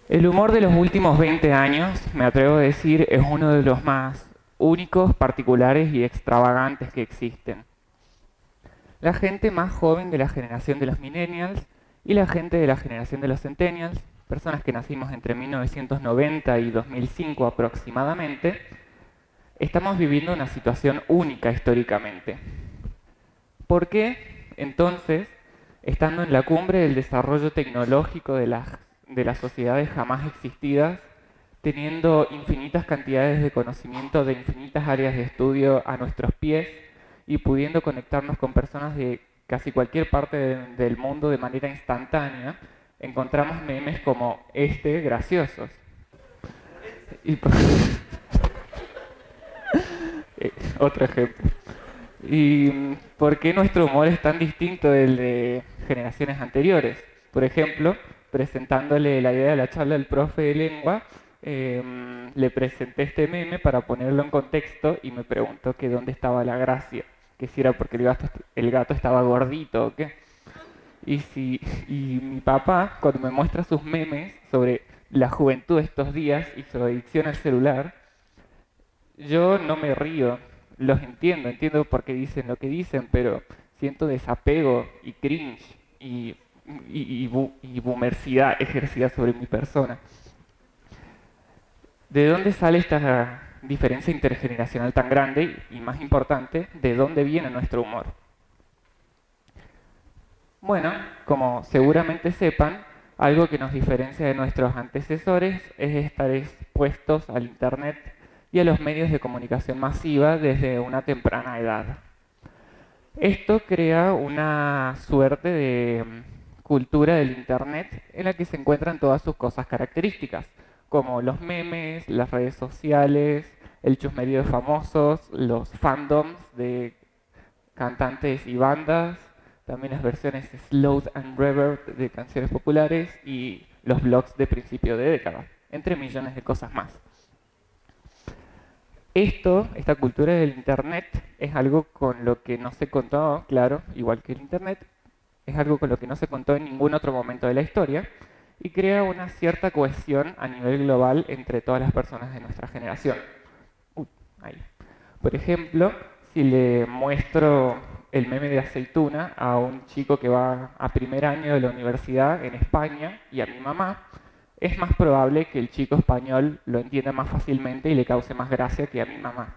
El humor de los últimos 20 años, me atrevo a decir, es uno de los más únicos, particulares y extravagantes que existen. La gente más joven de la generación de los millennials y la gente de la generación de los centennials, personas que nacimos entre 1990 y 2005 aproximadamente, estamos viviendo una situación única históricamente. ¿Por qué, entonces, estando en la cumbre del desarrollo tecnológico de las sociedades jamás existidas, teniendo infinitas cantidades de conocimiento de infinitas áreas de estudio a nuestros pies y pudiendo conectarnos con personas de casi cualquier parte del mundo de manera instantánea, encontramos memes como este graciosos? Otro ejemplo. ¿Y por qué nuestro humor es tan distinto del de generaciones anteriores? Por ejemplo, presentándole la idea de la charla del profe de lengua, le presenté este meme para ponerlo en contexto y me preguntó que dónde estaba la gracia, que si era porque el gato estaba gordito o qué. Y mi papá, cuando me muestra sus memes sobre la juventud de estos días y su adicción al celular, yo no me río, los entiendo por qué dicen lo que dicen, pero siento desapego y cringe y boomercidad ejercida sobre mi persona. ¿De dónde sale esta diferencia intergeneracional tan grande? Y más importante, ¿de dónde viene nuestro humor? Bueno, como seguramente sepan, algo que nos diferencia de nuestros antecesores es estar expuestos al Internet y a los medios de comunicación masiva desde una temprana edad. Esto crea una suerte de cultura del Internet en la que se encuentran todas sus cosas características, como los memes, las redes sociales, el chusmerío de famosos, los fandoms de cantantes y bandas, también las versiones Slow and Reverb de canciones populares y los blogs de principio de década, entre millones de cosas más. Esta cultura del Internet, es algo con lo que no se contó, claro, igual que el Internet, es algo con lo que no se contó en ningún otro momento de la historia y crea una cierta cohesión a nivel global entre todas las personas de nuestra generación. Ahí. Por ejemplo, si le muestro el meme de aceituna a un chico que va a primer año de la universidad en España y a mi mamá, es más probable que el chico español lo entienda más fácilmente y le cause más gracia que a mi mamá.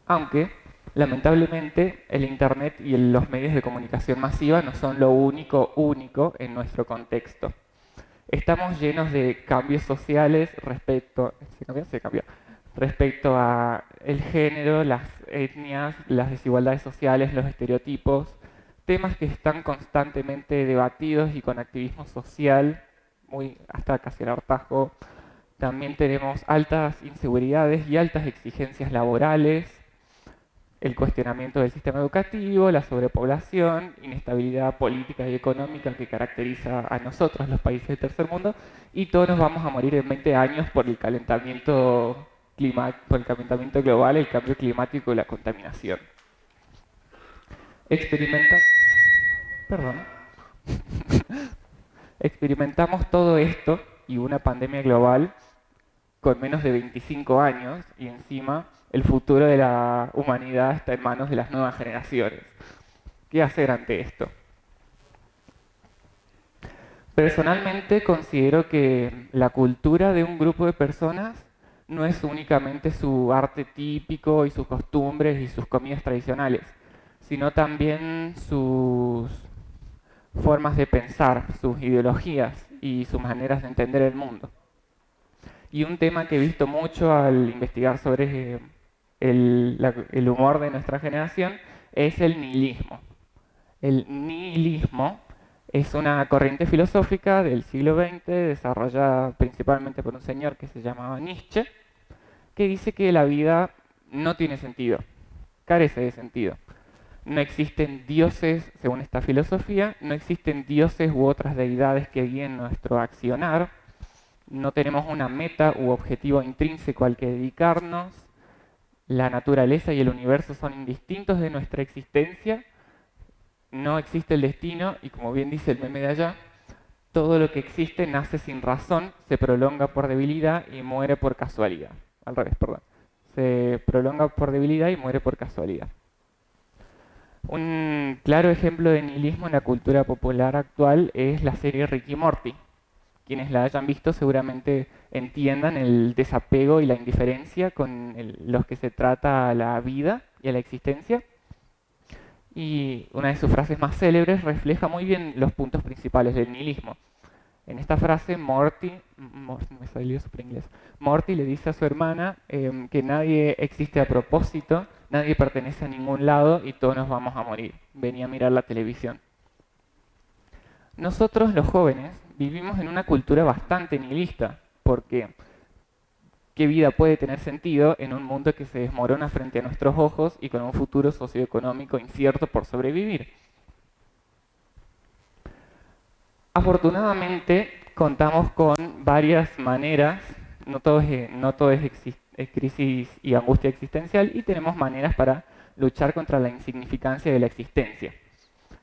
Aunque, lamentablemente, el Internet y los medios de comunicación masiva no son lo único en nuestro contexto. Estamos llenos de cambios sociales respecto a el género, las etnias, las desigualdades sociales, los estereotipos, temas que están constantemente debatidos y con activismo social, hasta casi el hartazgo. También tenemos altas inseguridades y altas exigencias laborales, el cuestionamiento del sistema educativo, la sobrepoblación, inestabilidad política y económica que caracteriza a nosotros, los países del tercer mundo, y todos nos vamos a morir en 20 años por el calentamiento global, el cambio climático y la contaminación. Experimentamos todo esto y una pandemia global con menos de 25 años y encima el futuro de la humanidad está en manos de las nuevas generaciones. ¿Qué hacer ante esto? Personalmente considero que la cultura de un grupo de personas no es únicamente su arte típico y sus costumbres y sus comidas tradicionales, sino también sus formas de pensar, sus ideologías y sus maneras de entender el mundo. Y un tema que he visto mucho al investigar sobre el humor de nuestra generación es el nihilismo. El nihilismo es una corriente filosófica del siglo XX desarrollada principalmente por un señor que se llamaba Nietzsche, que dice que la vida no tiene sentido, carece de sentido. No existen dioses, según esta filosofía, no existen dioses u otras deidades que guíen nuestro accionar. No tenemos una meta u objetivo intrínseco al que dedicarnos. La naturaleza y el universo son indistintos de nuestra existencia. No existe el destino y, como bien dice el meme de allá, todo lo que existe nace sin razón, se prolonga por debilidad y muere por casualidad. Al revés, perdón. Se prolonga por debilidad y muere por casualidad. Un claro ejemplo de nihilismo en la cultura popular actual es la serie Rick y Morty. Quienes la hayan visto seguramente entiendan el desapego y la indiferencia con los que se trata a la vida y a la existencia. Y una de sus frases más célebres refleja muy bien los puntos principales del nihilismo. En esta frase, Morty me salió súper inglés. Morty le dice a su hermana que nadie existe a propósito, nadie pertenece a ningún lado y todos nos vamos a morir. Venía a mirar la televisión. Nosotros, los jóvenes, vivimos en una cultura bastante nihilista, porque ¿qué vida puede tener sentido en un mundo que se desmorona frente a nuestros ojos y con un futuro socioeconómico incierto por sobrevivir? Afortunadamente, contamos con varias maneras, no todo es crisis y angustia existencial, y tenemos maneras para luchar contra la insignificancia de la existencia.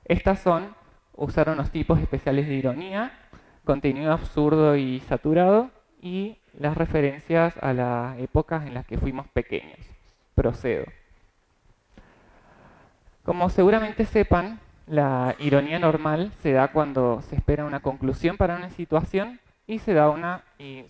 Estas son usar unos tipos especiales de ironía, contenido absurdo y saturado, y las referencias a las épocas en las que fuimos pequeños. Procedo. Como seguramente sepan, la ironía normal se da cuando se espera una conclusión para una situación y se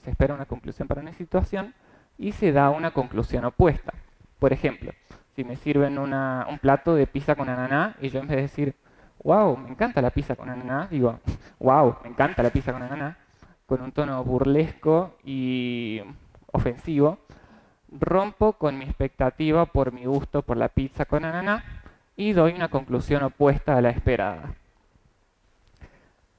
espera una conclusión para una situación y se da una conclusión opuesta. Por ejemplo, si me sirven un plato de pizza con ananá y yo en vez de decir, wow, me encanta la pizza con ananá, digo, wow, me encanta la pizza con ananá, con un tono burlesco y ofensivo, rompo con mi expectativa por mi gusto por la pizza con ananá y doy una conclusión opuesta a la esperada.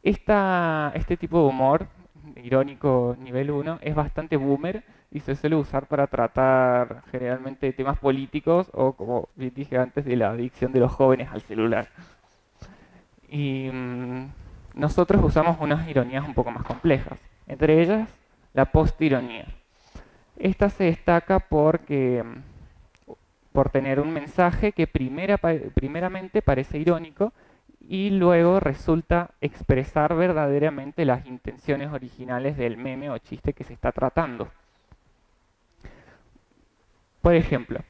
Este tipo de humor, irónico nivel 1, es bastante boomer y se suele usar para tratar generalmente temas políticos o, como bien dije antes, de la adicción de los jóvenes al celular. Y nosotros usamos unas ironías un poco más complejas, entre ellas la postironía. Esta se destaca por tener un mensaje que primeramente parece irónico y luego resulta expresar verdaderamente las intenciones originales del meme o chiste que se está tratando. Por ejemplo,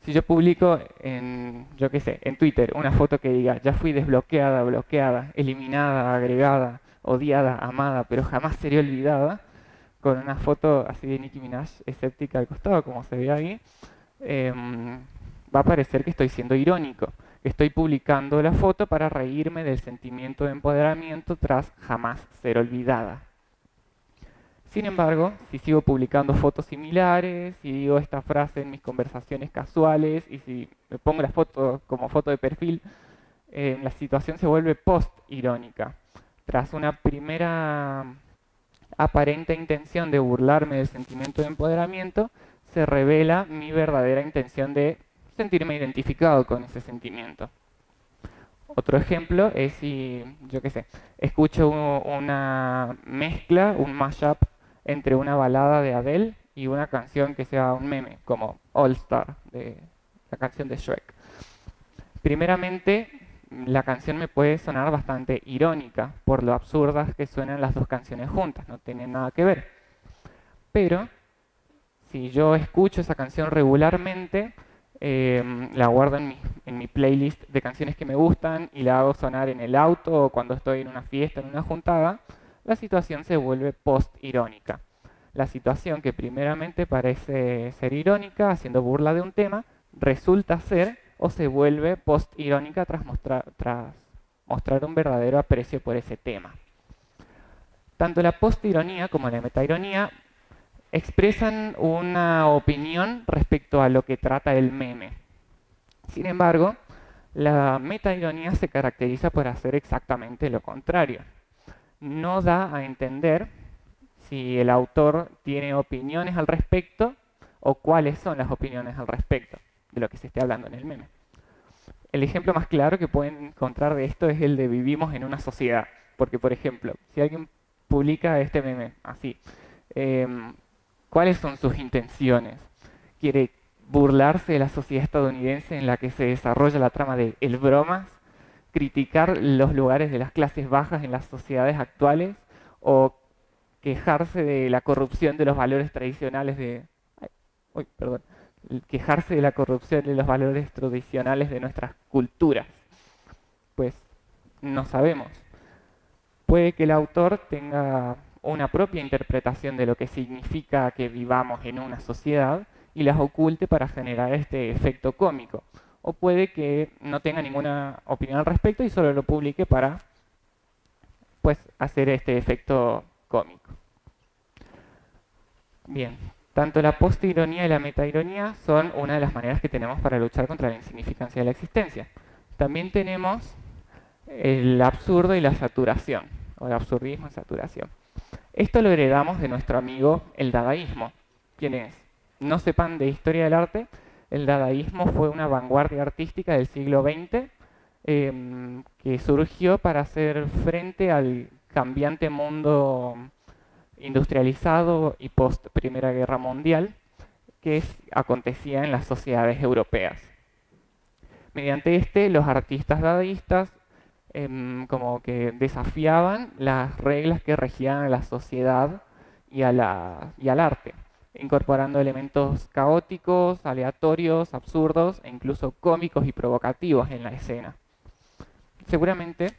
si yo publico en Twitter una foto que diga ya fui desbloqueada, bloqueada, eliminada, agregada, odiada, amada, pero jamás seré olvidada, con una foto así de Nicki Minaj escéptica al costado, como se ve ahí, va a parecer que estoy siendo irónico, que estoy publicando la foto para reírme del sentimiento de empoderamiento tras jamás ser olvidada. Sin embargo, si sigo publicando fotos similares, si digo esta frase en mis conversaciones casuales y si me pongo la foto como foto de perfil, la situación se vuelve post-irónica. Tras una primera aparente intención de burlarme del sentimiento de empoderamiento, se revela mi verdadera intención de sentirme identificado con ese sentimiento. Otro ejemplo es si, escucho una mezcla, un mashup entre una balada de Adele y una canción que sea un meme, como All Star, de la canción de Shrek. Primeramente, la canción me puede sonar bastante irónica por lo absurdas que suenan las dos canciones juntas, no tienen nada que ver. Pero, si yo escucho esa canción regularmente, la guardo en mi playlist de canciones que me gustan y la hago sonar en el auto o cuando estoy en una fiesta, en una juntada, la situación se vuelve post-irónica. La situación que primeramente parece ser irónica, haciendo burla de un tema, resulta ser o se vuelve post-irónica tras mostrar un verdadero aprecio por ese tema. Tanto la post-ironía como la metaironía expresan una opinión respecto a lo que trata el meme. Sin embargo, la metaironía se caracteriza por hacer exactamente lo contrario. No da a entender si el autor tiene opiniones al respecto o cuáles son las opiniones al respecto de lo que se esté hablando en el meme. El ejemplo más claro que pueden encontrar de esto es el de vivimos en una sociedad. Porque, por ejemplo, si alguien publica este meme así, ¿Cuáles son sus intenciones? ¿Quiere burlarse de la sociedad estadounidense en la que se desarrolla la trama de El Bromas? ¿Criticar los lugares de las clases bajas en las sociedades actuales? ¿O quejarse de la corrupción de los valores tradicionales de... ay, uy, perdón. Quejarse de la corrupción de los valores tradicionales de nuestras culturas? Pues no sabemos. Puede que el autor tenga una propia interpretación de lo que significa que vivamos en una sociedad y las oculte para generar este efecto cómico. O puede que no tenga ninguna opinión al respecto y solo lo publique para, pues, hacer este efecto cómico. Bien, tanto la postironía y la metaironía son una de las maneras que tenemos para luchar contra la insignificancia de la existencia. También tenemos el absurdo y la saturación, o el absurdismo y saturación. Esto lo heredamos de nuestro amigo el dadaísmo. Quienes no sepan de historia del arte, el dadaísmo fue una vanguardia artística del siglo XX que surgió para hacer frente al cambiante mundo industrializado y post Primera Guerra Mundial que acontecía en las sociedades europeas. Mediante los artistas dadaístas como que desafiaban las reglas que regían a la sociedad y al arte, incorporando elementos caóticos, aleatorios, absurdos e incluso cómicos y provocativos en la escena. Seguramente,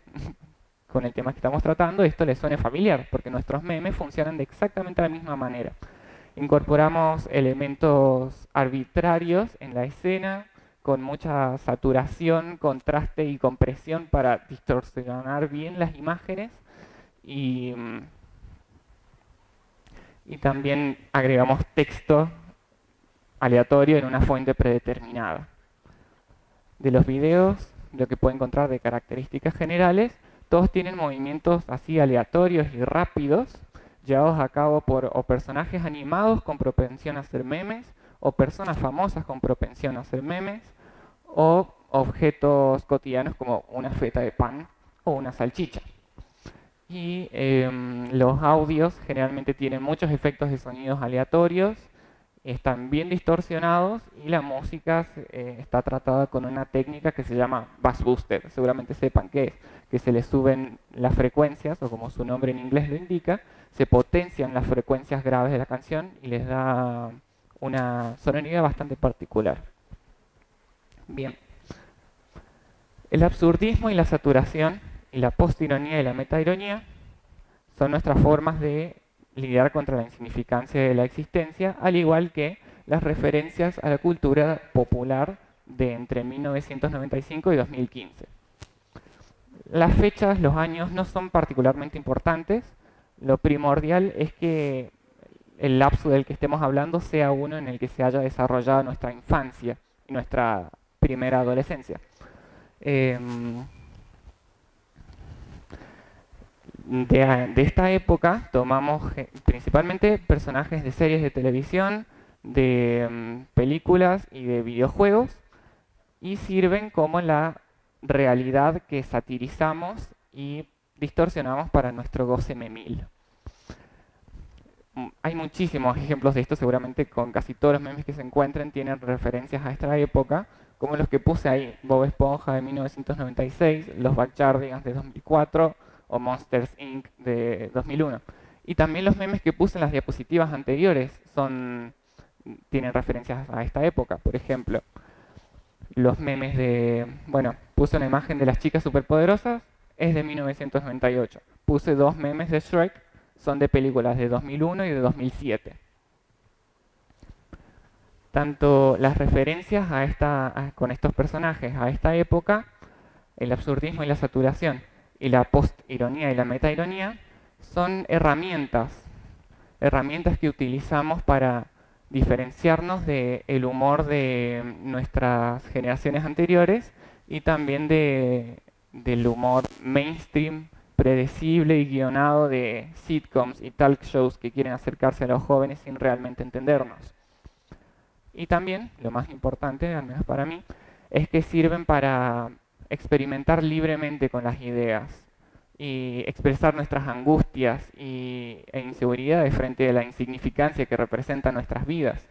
con el tema que estamos tratando, esto les suene familiar, porque nuestros memes funcionan de exactamente la misma manera. Incorporamos elementos arbitrarios en la escena, con mucha saturación, contraste y compresión para distorsionar bien las imágenes y también agregamos texto aleatorio en una fuente predeterminada. De los videos, lo que puede encontrar de características generales, todos tienen movimientos así aleatorios y rápidos, llevados a cabo por o personajes animados con propensión a hacer memes, o personas famosas con propensión a hacer memes, o objetos cotidianos como una feta de pan o una salchicha. Y los audios generalmente tienen muchos efectos de sonidos aleatorios, están bien distorsionados y la música está tratada con una técnica que se llama bass booster. Seguramente sepan qué es, que se le suben las frecuencias, o como su nombre en inglés lo indica, se potencian las frecuencias graves de la canción y les da una sonoridad bastante particular. Bien. El absurdismo y la saturación, y la postironía y la metaironía, son nuestras formas de lidiar contra la insignificancia de la existencia, al igual que las referencias a la cultura popular de entre 1995 y 2015. Las fechas, los años no son particularmente importantes. Lo primordial es que el lapso del que estemos hablando sea uno en el que se haya desarrollado nuestra infancia y nuestra primera adolescencia. De esta época tomamos principalmente personajes de series de televisión, de películas y de videojuegos, y sirven como la realidad que satirizamos y distorsionamos para nuestro goce memil. Hay muchísimos ejemplos de esto, seguramente con casi todos los memes que se encuentren tienen referencias a esta época, como los que puse ahí: Bob Esponja de 1996, los Backyardigans de 2004 o Monsters Inc. de 2001. Y también los memes que puse en las diapositivas anteriores tienen referencias a esta época. Por ejemplo, los memes de... Bueno, puse una imagen de las chicas superpoderosas, es de 1998. Puse dos memes de Shrek, son de películas de 2001 y de 2007. Tanto las referencias con estos personajes a esta época, el absurdismo y la saturación, y la postironía y la metaironía, son herramientas que utilizamos para diferenciarnos del humor de nuestras generaciones anteriores y también del humor mainstream, predecible y guionado de sitcoms y talk shows que quieren acercarse a los jóvenes sin realmente entendernos. Y también, lo más importante, al menos para mí, es que sirven para experimentar libremente con las ideas y expresar nuestras angustias e inseguridades frente a la insignificancia que representan nuestras vidas.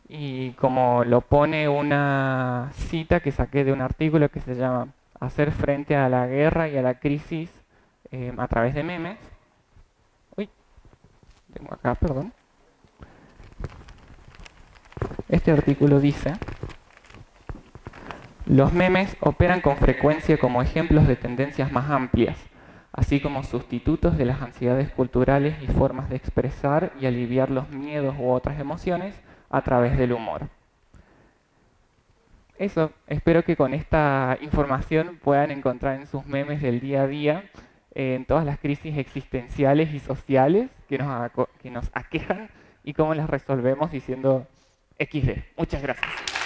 Y como lo pone una cita que saqué de un artículo que se llama Hacer frente a la guerra y a la crisis a través de memes. Uy, tengo acá, perdón. Este artículo dice: los memes operan con frecuencia como ejemplos de tendencias más amplias, así como sustitutos de las ansiedades culturales y formas de expresar y aliviar los miedos u otras emociones a través del humor. Eso, espero que con esta información puedan encontrar en sus memes del día a día, en todas las crisis existenciales y sociales que nos aquejan y cómo las resolvemos diciendo XD. Muchas gracias.